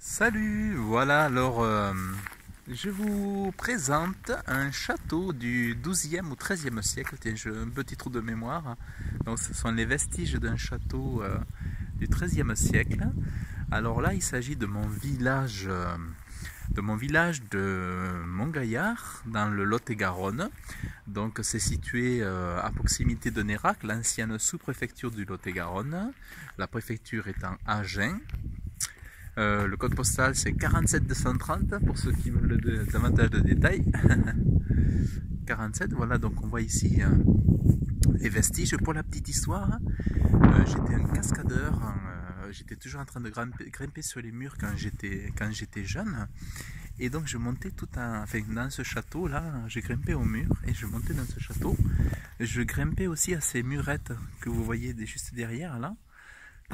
Salut, voilà, je vous présente un château du XIIe ou XIIIe siècle. Tiens, j'ai un petit trou de mémoire. Donc ce sont les vestiges d'un château du XIIIe siècle. Alors là, il s'agit de mon village de Montgaillard, dans le Lot-et-Garonne. Donc c'est situé à proximité de Nérac, l'ancienne sous-préfecture du Lot-et-Garonne. La préfecture étant Agen. Le code postal c'est 47230 pour ceux qui veulent davantage de détails. 47, voilà, donc on voit ici les vestiges. Pour la petite histoire, j'étais un cascadeur, j'étais toujours en train de grimper sur les murs quand j'étais jeune. Et donc je montais dans ce château là, j'ai grimpé au mur et je montais dans ce château. Je grimpais aussi à ces murettes que vous voyez juste derrière là.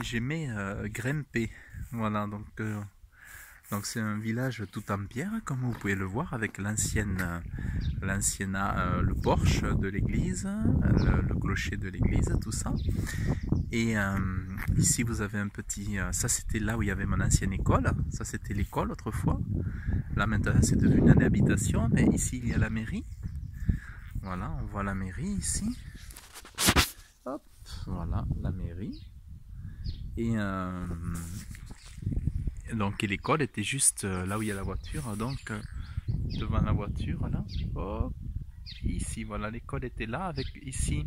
J'aimais grimper, voilà, donc c'est un village tout en pierre comme vous pouvez le voir, avec le porche de l'église, le clocher de l'église, tout ça. Et ici vous avez un petit, ça c'était là où il y avait mon ancienne école, ça c'était l'école autrefois. Là maintenant c'est devenu une habitation, mais ici il y a la mairie. Voilà, on voit la mairie ici. Hop, voilà la mairie. Et donc l'école était juste là où il y a la voiture, donc devant la voiture là, hop, ici voilà, l'école était là, avec ici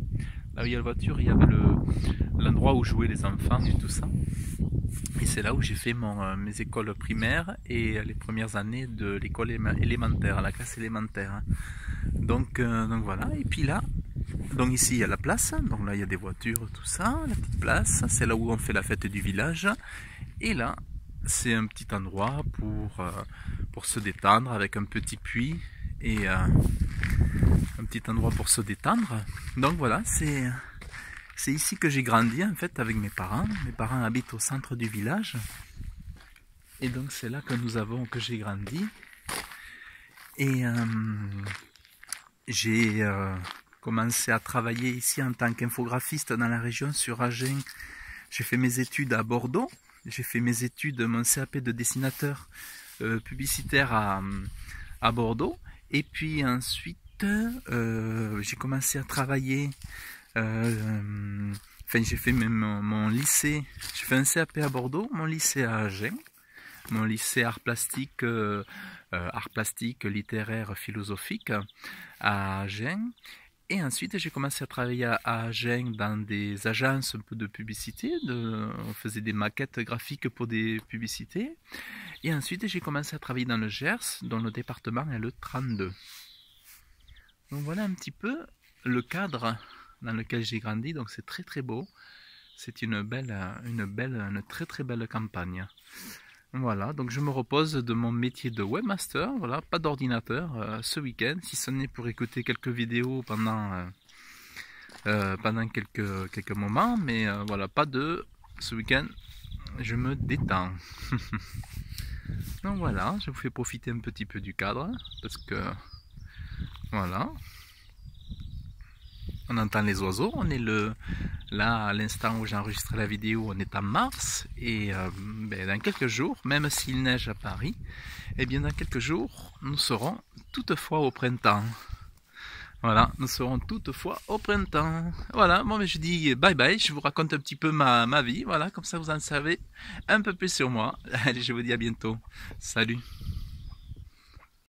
là où il y a la voiture, il y avait l'endroit où jouaient les enfants et tout ça. Et c'est là où j'ai fait mes écoles primaires et les premières années de l'école élémentaire, la classe élémentaire. Donc voilà, et puis là, donc ici il y a la place, donc là il y a des voitures, tout ça, la petite place, c'est là où on fait la fête du village. Et là, c'est un petit endroit pour se détendre, avec un petit puits et un petit endroit pour se détendre. Donc voilà, c'est ici que j'ai grandi en fait avec mes parents. Mes parents habitent au centre du village. Et donc c'est là que j'ai grandi. Et j'ai commencé à travailler ici en tant qu'infographiste dans la région sur Agen. J'ai fait mes études à Bordeaux. J'ai fait mes études, mon CAP de dessinateur publicitaire à Bordeaux. Et puis ensuite, j'ai commencé à travailler. J'ai fait mon lycée. J'ai fait un CAP à Bordeaux, mon lycée à Agen, mon lycée art plastique, littéraire, philosophique à Agen. Et ensuite, j'ai commencé à travailler à Agen dans des agences un peu de publicité. On faisait des maquettes graphiques pour des publicités. Et ensuite, j'ai commencé à travailler dans le Gers, dont le département est le 32. Donc voilà un petit peu le cadre dans lequel j'ai grandi. Donc c'est très très beau. C'est une très très belle campagne. Voilà, donc je me repose de mon métier de webmaster, voilà, pas d'ordinateur ce week-end, si ce n'est pour écouter quelques vidéos pendant quelques moments, mais voilà, ce week-end, je me détends. Donc voilà, je vous fais profiter un petit peu du cadre, parce que, voilà, on entend les oiseaux, on est là à l'instant où j'ai enregistré la vidéo, on est en mars, et dans quelques jours, même s'il neige à Paris, et bien dans quelques jours, nous serons toutefois au printemps. Voilà, nous serons toutefois au printemps. Voilà, bon, mais je dis bye bye, je vous raconte un petit peu ma vie, voilà, comme ça vous en savez un peu plus sur moi. Allez, je vous dis à bientôt. Salut.